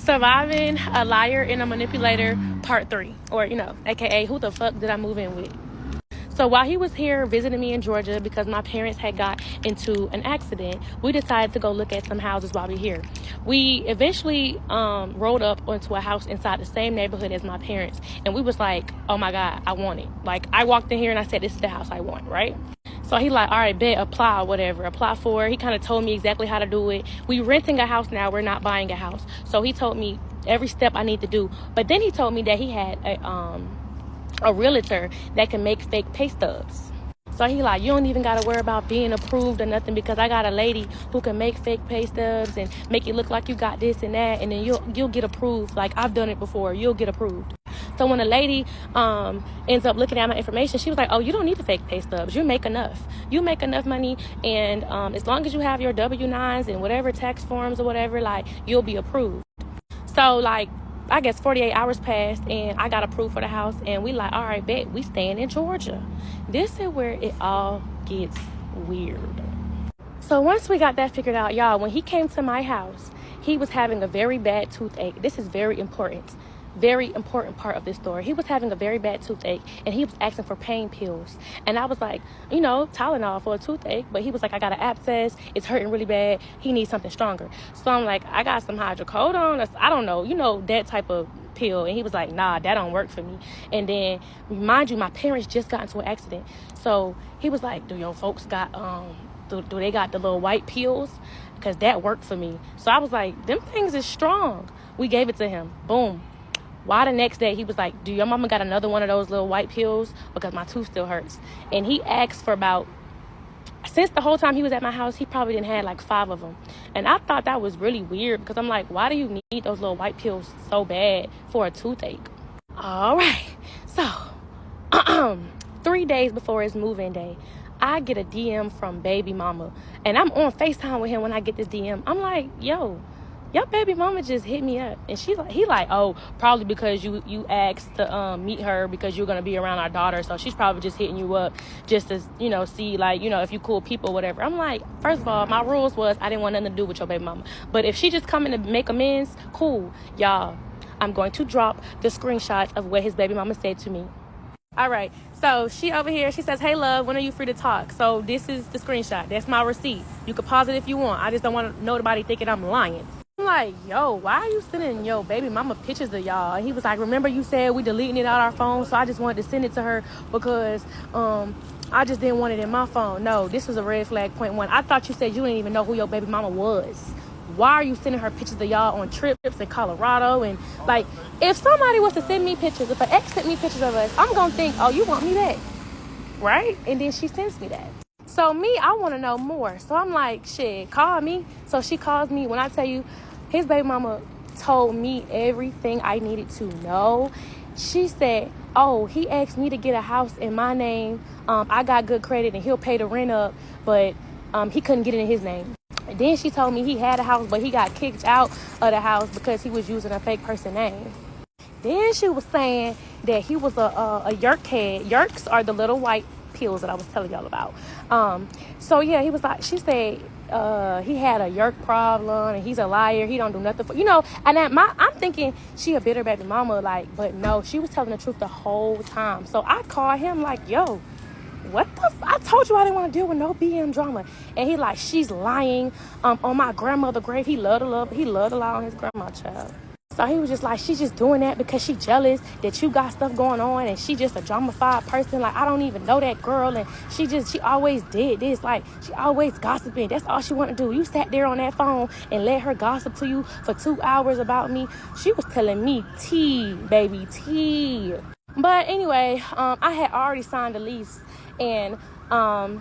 Surviving a Liar and a Manipulator Part 3, or aka who the fuck did I move in with? So while he was here visiting me in Georgia, because my parents had got into an accident, we decided to go look at some houses while we were here. We eventually rolled up onto a house inside the same neighborhood as my parents, and we was like, oh my God, I want it. Like, I walked in here and I said, this is the house I want, right? So he like, all right, bet, apply, whatever. Apply for it. He kind of told me exactly how to do it. We renting a house now. We're not buying a house. So he told me every step I need to do. But then he told me that he had a realtor that can make fake pay stubs. So he like, you don't even got to worry about being approved or nothing, because I got a lady who can make fake pay stubs and make it look like you got this and that, and then you'll get approved. Like, I've done it before. You'll get approved. So when a lady ends up looking at my information, she was like, oh, you don't need the fake pay stubs. You make enough. You make enough money, and as long as you have your W-9s and whatever tax forms or whatever, like, you'll be approved. So, like, I guess 48 hours passed, and I got approved for the house, and we like, all right, bet, we staying in Georgia. This is where it all gets weird. So once we got that figured out, y'all, when he came to my house, he was having a very bad toothache. This is very important part of this story. He was having a very bad toothache, and he was asking for pain pills. And I was like, Tylenol for a toothache. But he was like, I got an abscess. It's hurting really bad. He needs something stronger. So I'm like, I got some hydrocodone. I don't know, that type of pill. And he was like, nah, that don't work for me. And then, mind you, my parents just got into an accident. So he was like, do your folks got, do they got the little white pills? Because that worked for me. So I was like, them things is strong. We gave it to him. Boom. Why the next day he was like, do your mama got another one of those little white pills? Because my tooth still hurts. And he asked for since the whole time he was at my house, he probably didn't have like 5 of them. And I thought that was really weird, because I'm like, why do you need those little white pills so bad for a toothache? All right. So 3 days before his move-in day, I get a DM from baby mama. And I'm on FaceTime with him when I get this DM. I'm like, yo, your baby mama just hit me up. And he like, oh, probably because you asked to meet her because you're going to be around our daughter. So she's probably just hitting you up just to, see, like, if you cool people or whatever. I'm like, first of all, my rules was I didn't want nothing to do with your baby mama. But if she just coming to make amends, cool. Y'all, I'm going to drop the screenshots of what his baby mama said to me. All right. So she over here, she says, hey, love, when are you free to talk? So this is the screenshot. That's my receipt. You can pause it if you want. I just don't want nobody thinking I'm lying. I'm like, yo, why are you sending your baby mama pictures of y'all? And he was like, remember you said we deleting it out our phone, so I just wanted to send it to her because I just didn't want it in my phone. No, this was a red flag, point 1. I thought you said you didn't even know who your baby mama was. Why are you sending her pictures of y'all on trips in Colorado? And, like, if somebody was to send me pictures, if an ex sent me pictures of us, I'm going to think, oh, you want me back, right? And then she sends me that. So me, I want to know more. So I'm like, shit, call me. So she calls me. When I tell you, his baby mama told me everything I needed to know. She said, oh, he asked me to get a house in my name. I got good credit and he'll pay the rent up, but he couldn't get it in his name. And then she told me he had a house, but he got kicked out of the house because he was using a fake person name. Then she was saying that he was a yerk head. Yerks are the little white pills that I was telling y'all about. So yeah, he was like, she said he had a yerk problem and he's a liar. He don't do nothing for, and I'm thinking she a bitter baby mama, like, but no, she was telling the truth the whole time. So I called him like, yo, what the I told you I didn't want to deal with no BM drama. And he like, she's lying on my grandmother's grave. He loved to lie on his grandma, child. So he was just like, she's just doing that because she jealous that you got stuff going on, and she just a drama-fied person. Like, I don't even know that girl, and she always did this. Like, she always gossiping. That's all she want to do. You sat there on that phone and let her gossip to you for 2 hours about me. She was telling me tea, baby, tea. But anyway, I had already signed the lease, and I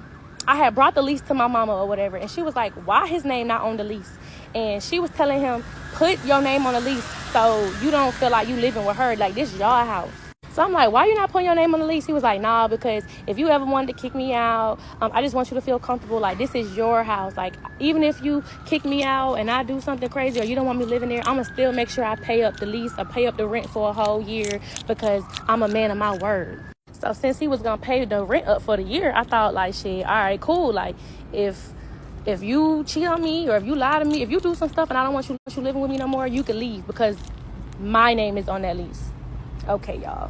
had brought the lease to my mama or whatever, and she was like, why his name not on the lease? And she was telling him, put your name on the lease so you don't feel like you living with her. Like, this is your house. So I'm like, why you not putting your name on the lease? He was like, nah, because if you ever wanted to kick me out, I just want you to feel comfortable. Like, this is your house. Like, even if you kick me out and I do something crazy or you don't want me living there, I'm going to still make sure I pay up the lease or pay up the rent for a whole year because I'm a man of my word. So since he was going to pay the rent up for the year, I thought, like, shit, all right, cool. Like, if if you cheat on me or if you lie to me, if you do some stuff and I don't want you living with me no more, you can leave because my name is on that lease. Okay, y'all.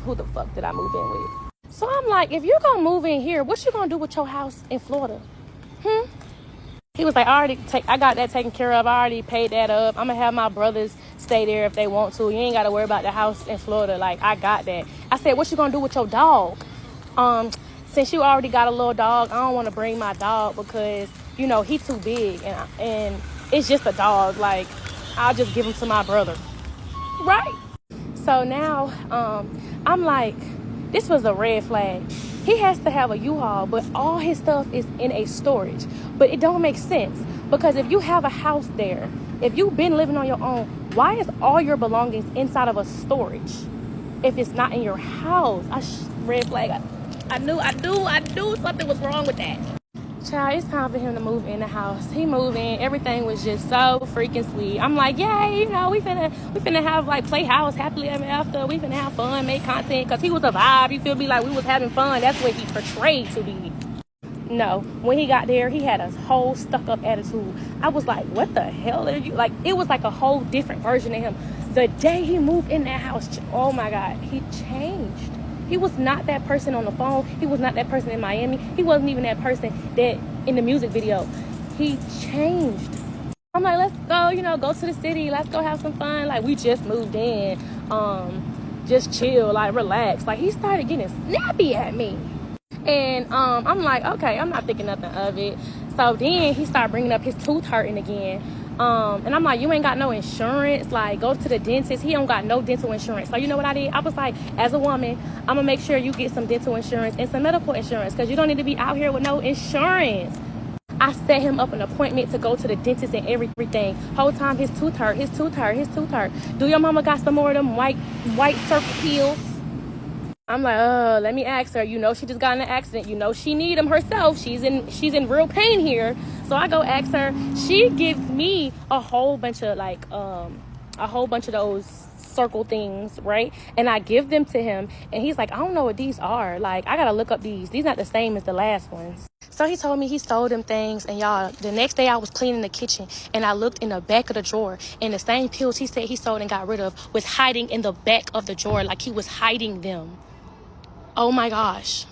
Who the fuck did I move in with? So I'm like, if you're gonna move in here, what you gonna do with your house in Florida? He was like, I got that taken care of. I already paid that up. I'm gonna have my brothers stay there if they want to. You ain't gotta worry about the house in Florida. Like, I got that. I said, what you gonna do with your dog? Since you already got a little dog, I don't want to bring my dog because, you know, he too big and it's just a dog. Like, I'll just give him to my brother. Right? So now, I'm like, this was a red flag. He has to have a U-Haul, but all his stuff is in a storage. But it don't make sense because if you have a house there, if you've been living on your own, why is all your belongings inside of a storage if it's not in your house? Red flag. I knew something was wrong with that. Child, it's time for him to move in the house. He moved in. Everything was just so freaking sweet. I'm like, yay, you know, we finna have like playhouse, happily ever after. We finna have fun, make content, because he was a vibe. You feel me? Like we was having fun. That's what he portrayed to be. No, when he got there, he had a whole stuck-up attitude. I was like, what the hell are you? Like, it was like a whole different version of him. The day he moved in that house, oh my God, he changed. He was not that person on the phone. He was not that person in Miami. He wasn't even that person that in the music video. He changed. I'm like, let's go, you know, go to the city. Let's go have some fun. Like, we just moved in. Just chill, like, relax. Like, he started getting snappy at me. And I'm like, okay, I'm not thinking nothing of it. So then he started bringing up his tooth hurting again. And I'm like, you ain't got no insurance. Like, go to the dentist. He don't got no dental insurance. So you know what I did? I was like, as a woman, I'm going to make sure you get some dental insurance and some medical insurance because you don't need to be out here with no insurance. I set him up an appointment to go to the dentist and everything. Whole time his tooth hurt. Do your mama got some more of them white circle pills? I'm like, let me ask her. You know, she just got in an accident. You know, she need them herself. She's in real pain here. So I go ask her. She gives me a whole bunch of those circle things, right? And I give them to him. And he's like, I don't know what these are. Like, I got to look up these. These not the same as the last ones. So he told me he stole them things. And y'all, the next day I was cleaning the kitchen. And I looked in the back of the drawer. And the same pills he said he sold and got rid of was hiding in the back of the drawer. Like he was hiding them. Oh my gosh.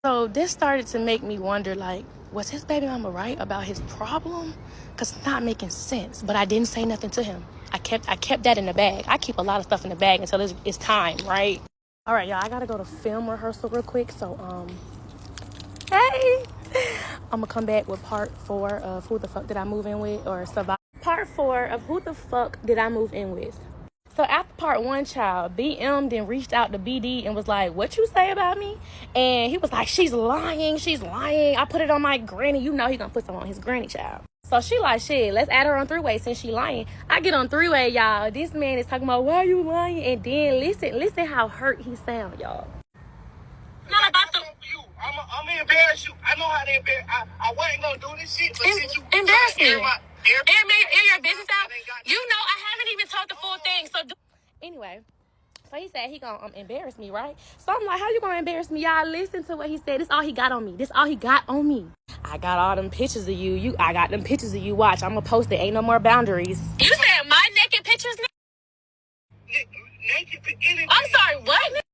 So this started to make me wonder, like, was his baby mama right about his problem? Because it's not making sense. But I didn't say nothing to him. I kept that in the bag. I keep a lot of stuff in the bag until it's time, right? All right, y'all, I got to go to film rehearsal real quick. So, hey. I'm going to come back with part 4 of Who the Fuck Did I Move In With? Or Survive. Part 4 of Who the Fuck Did I Move In With? So after part 1, child, BM then reached out to BD and was like, what you say about me? And he was like, she's lying. I put it on my granny. You know he gonna put something on his granny, child. So she like, shit, let's add her on 3-way since she lying. I get on 3-way, y'all. This man is talking about, why are you lying? And then listen how hurt he sound, y'all. Not about the... I'm gonna embarrass you. I know how to embarrass. I wasn't gonna do this shit, but since you embarrass me. Air your business out. You know I haven't even told the full thing. So anyway, so he said he gonna embarrass me, right? So I'm like, how you gonna embarrass me? Y'all listen to what he said. This all he got on me. I got all them pictures of you. I got them pictures of you. Watch, I'm gonna post it. Ain't no more boundaries. You said my naked pictures? Naked pictures. I'm sorry, what?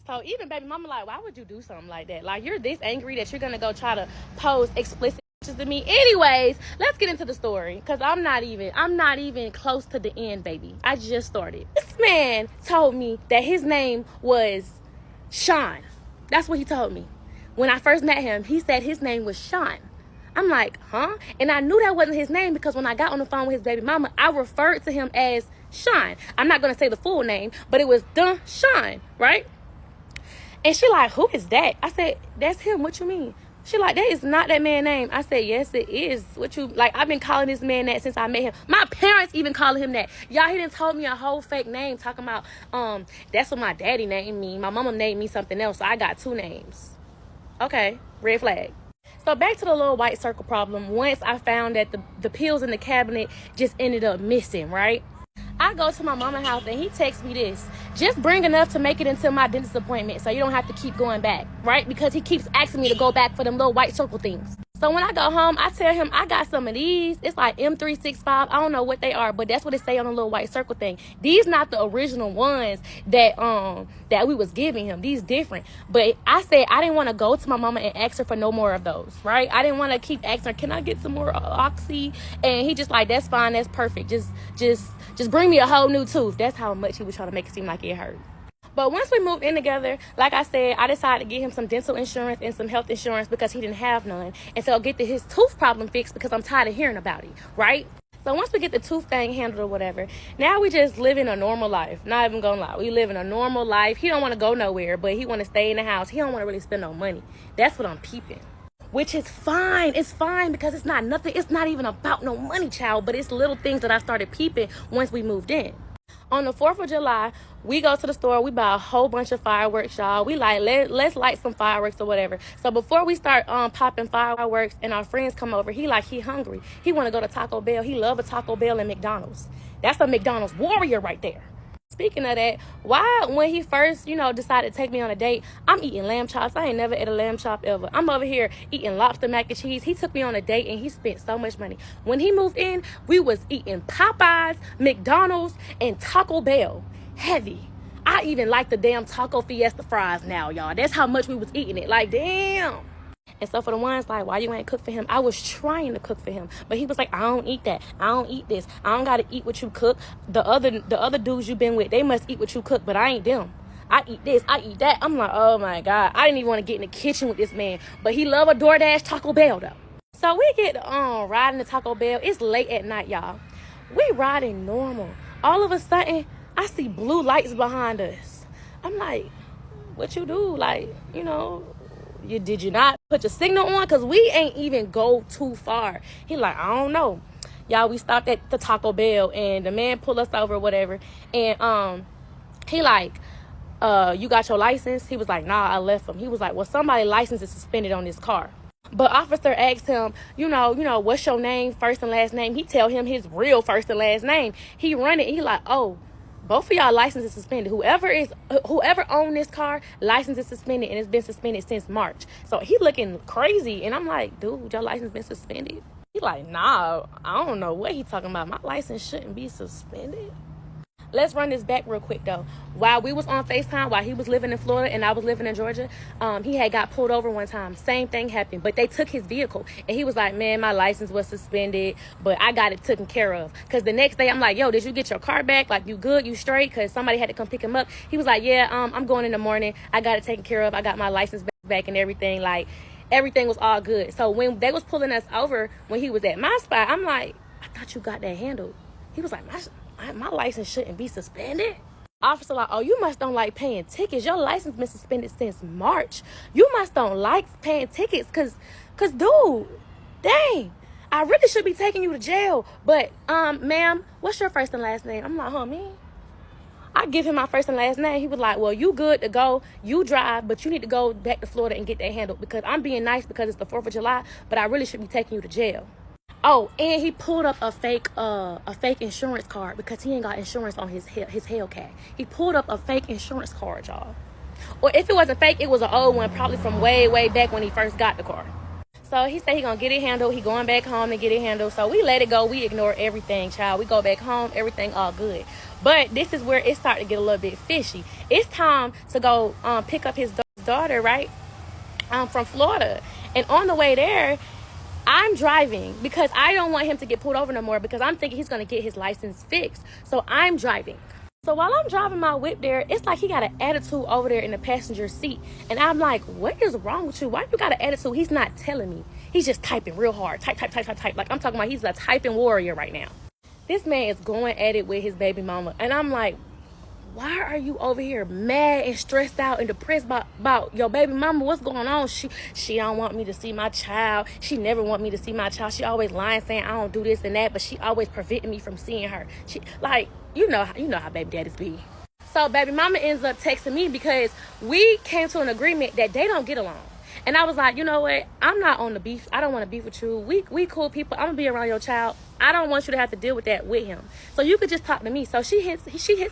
So even baby mama like, why would you do something like that? Like, you're this angry that you're gonna go try to post explicit pictures to me. Anyways, let's get into the story because I'm not even close to the end, baby. I just started. This man told me that his name was Sean. That's what he told me. When I first met him, he said his name was Sean. I'm like, huh? And I knew that wasn't his name because when I got on the phone with his baby mama, I referred to him as Sean. I'm not going to say the full name, but it was Sean, right? And she like, who is that? I said, that's him. What you mean? She like, that is not that man's name. I said, yes, it is. What you, like, I've been calling this man that since I met him. My parents even calling him that. Y'all, he done told me a whole fake name talking about, that's what my daddy named me. My mama named me something else, so I got 2 names. Okay, red flag. So back to the little white circle problem. Once I found that the pills in the cabinet just ended up missing, right? I go to my mama's house and he texts me this. Just bring enough to make it until my dentist appointment so you don't have to keep going back, right? Because he keeps asking me to go back for them little white circle things. So when I go home, I tell him I got some of these. It's like M365. I don't know what they are, but that's what it say on the little white circle thing. These not the original ones that we was giving him. These different. But I said I didn't want to go to my mama and ask her for no more of those, right? I didn't want to keep asking her, can I get some more Oxy? And he just like, that's fine, that's perfect. Just bring me a whole new tooth. That's how much he was trying to make it seem like it hurt. But once we moved in together, like I said, I decided to get him some dental insurance and some health insurance because he didn't have none. And so get his tooth problem fixed because I'm tired of hearing about it, right? So once we get the tooth thing handled or whatever, now we just living a normal life. Not even gonna lie. We living a normal life. He don't want to go nowhere, but he want to stay in the house. He don't want to really spend no money. That's what I'm peeping. Which is fine. It's fine because it's not nothing. It's not even about no money, child. But it's little things that I started peeping once we moved in. On the 4th of July, we go to the store. We buy a whole bunch of fireworks, y'all. We like, let's light some fireworks or whatever. So before we start popping fireworks and our friends come over, he hungry. He want to go to Taco Bell. He love a Taco Bell and McDonald's. That's a McDonald's warrior right there. Speaking of that, why when he first, decided to take me on a date, I'm eating lamb chops. I ain't never ate a lamb chop ever. I'm over here eating lobster mac and cheese. He took me on a date and he spent so much money. When he moved in, we was eating Popeyes, McDonald's, and Taco Bell. Heavy. I even like the damn Taco Fiesta fries now, y'all. That's how much we was eating it. Like, damn. And so for the ones like, why you ain't cook for him? I was trying to cook for him. But he was like, I don't eat that. I don't eat this. I don't got to eat what you cook. The other dudes you been with, they must eat what you cook, but I ain't them. I eat this. I eat that. I'm like, oh, my God. I didn't even want to get in the kitchen with this man. But he love a DoorDash Taco Bell, though. So we get riding to Taco Bell. It's late at night, y'all. We riding normal. All of a sudden, I see blue lights behind us. I'm like, what you do? Like, did you not put your signal on? Because we ain't even go too far. He like, I don't know. Y'all, we stopped at the Taco Bell and the man pulled us over or whatever. And he like, you got your license? He was like, nah, I left him. He was like, well, somebody's license is suspended on this car. But officer asked him, what's your name, first and last name? He tell him his real first and last name. He run it. He like, oh, both of y'all license is suspended. Whoever owned this car, license is suspended, and it's been suspended since March. So he looking crazy, and I'm like, dude, your license been suspended? He like, nah, I don't know what he talking about. My license shouldn't be suspended. Let's run this back real quick, though. While we was on FaceTime, while he was living in Florida and I was living in Georgia, he had got pulled over one time. Same thing happened, but they took his vehicle. And he was like, man, my license was suspended, but I got it taken care of. Because the next day, I'm like, yo, did you get your car back? Like, you good? You straight? Because somebody had to come pick him up. He was like, yeah, I'm going in the morning. I got it taken care of. I got my license back and everything. Like, everything was all good. So when they was pulling us over, when he was at my spot, I'm like, I thought you got that handled. He was like, my license shouldn't be suspended. Officer like, oh, you must don't like paying tickets. Your license been suspended since March. You must don't like paying tickets cause dude, dang, I really should be taking you to jail. But ma'am, what's your first and last name? I'm like, me? I give him my first and last name. He was like, well, you good to go. You drive, but you need to go back to Florida and get that handled because I'm being nice because it's the 4th of July, but I really should be taking you to jail. Oh, and he pulled up a fake insurance card because he ain't got insurance on his Hellcat. He pulled up a fake insurance card, y'all. Or if it wasn't fake, it was an old one, probably from way, way back when he first got the car. So he said he gonna get it handled. He going back home and get it handled. So we let it go. We ignore everything, child. We go back home. Everything all good. But this is where it started to get a little bit fishy. It's time to go pick up his daughter, right? From Florida. And on the way there, I'm driving because I don't want him to get pulled over no more because I'm thinking he's going to get his license fixed. So I'm driving. So while I'm driving my whip there, it's like he got an attitude over there in the passenger seat. And I'm like, what is wrong with you? Why you got an attitude? He's not telling me. He's just typing real hard. Type. Like I'm talking about he's a typing warrior right now. This man is going at it with his baby mama. And I'm like, why are you over here mad and stressed out and depressed about your baby mama? What's going on? She don't want me to see my child. She never want me to see my child. She always lying, saying I don't do this and that, but she always preventing me from seeing her. She like, you know how baby daddies be. So baby mama ends up texting me because we came to an agreement that they don't get along. And I was like, you know what? I'm not on the beef. I don't want to beef with you. We cool people. I'm gonna be around your child. I don't want you to have to deal with that with him. So you could just talk to me. So she hits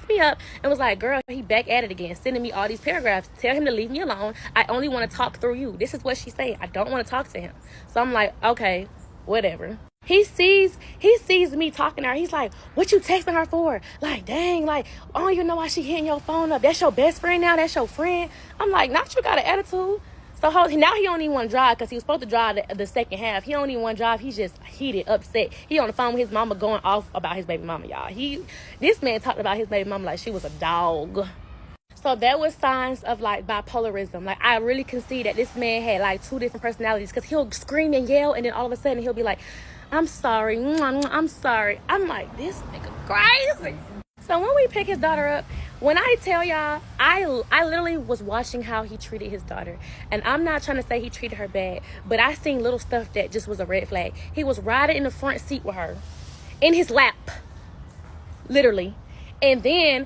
me up and was like, girl, he back at it again, sending me all these paragraphs. Tell him to leave me alone. I only want to talk through you. This is what she's saying. I don't want to talk to him. So I'm like, okay, whatever. He sees me talking to her. He's like, what you texting her for? Like, dang, like, I don't even know why she hitting your phone up. That's your best friend now? That's your friend? I'm like, not you got an attitude. So now he don't even want to drive because he was supposed to drive the second half. He don't even want to drive. He's just heated, upset. He on the phone with his mama going off about his baby mama, y'all. This man talked about his baby mama like she was a dog. So there was signs of like bipolarism. Like I really can see that this man had like two different personalities because he'll scream and yell and then all of a sudden he'll be like, I'm sorry. I'm sorry. I'm like, this nigga crazy. So when we pick his daughter up, when I tell y'all, I literally was watching how he treated his daughter. And I'm not trying to say he treated her bad, but I seen little stuff that just was a red flag. He was riding in the front seat with her, in his lap, literally. And then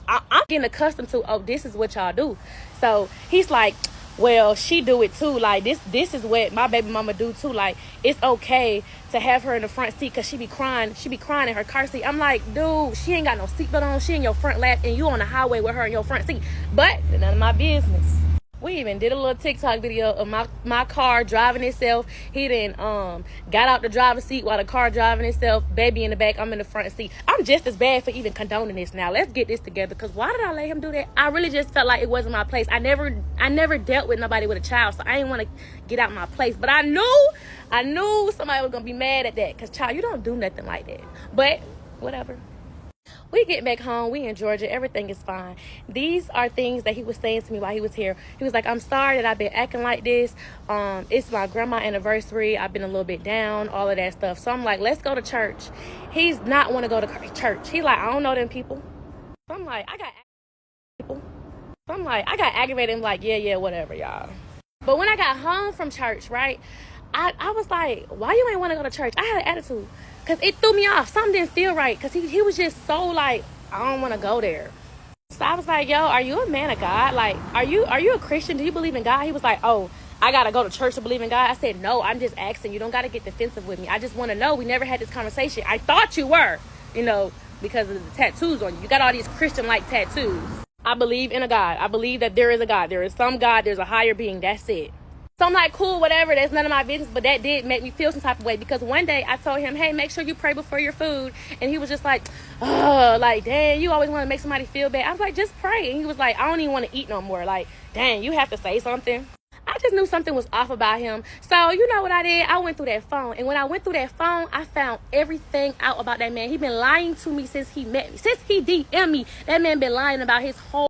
I'm getting accustomed to, oh, this is what y'all do. So he's like, well, she do it too. Like this is what my baby mama do too. Like it's okay to have her in the front seat because she be crying in her car seat. I'm like, dude, she ain't got no seatbelt on. She in your front lap and you on the highway with her in your front seat. But none of my business. We even did a little TikTok video of my car driving itself. He then got out the driver's seat while the car driving itself. Baby in the back, I'm in the front seat. I'm just as bad for even condoning this now. Let's get this together. Because why did I let him do that? I really just felt like it wasn't my place. I never dealt with nobody with a child, so I didn't want to get out my place. But I knew somebody was going to be mad at that. Because, child, you don't do nothing like that. But whatever. We get back home. We in Georgia. Everything is fine. These are things that he was saying to me while he was here. He was like, I'm sorry that I've been acting like this. It's my grandma's anniversary. I've been a little bit down, all of that stuff. So I'm like, let's go to church. He's not want to go to church. He's like, I don't know them people. So I'm like, I got people. So I'm like, I got aggravated and like, yeah, whatever, y'all. But when I got home from church, right, I was like, why you ain't want to go to church? I had an attitude. Because it threw me off. Something didn't feel right. Because he was just so like, I don't want to go there. So I was like, yo, are you a man of God? Like, are you a Christian? Do you believe in God? He was like, oh, I got to go to church to believe in God. I said, no, I'm just asking. You don't got to get defensive with me. I just want to know. We never had this conversation. I thought you were, because of the tattoos on you. You got all these Christian-like tattoos. I believe in a God. I believe that there is a God. There is some God. There's a higher being. That's it. So I'm like, cool, whatever. That's none of my business. But that did make me feel some type of way. Because one day I told him, hey, make sure you pray before your food. And he was just like, oh, like, dang, you always want to make somebody feel bad. I was like, just pray. And he was like, I don't even want to eat no more. Like, dang, you have to say something. I just knew something was off about him. So you know what I did? I went through that phone. And when I went through that phone, I found everything out about that man. He been lying to me since he met me. Since he DM'd me, that man been lying about his whole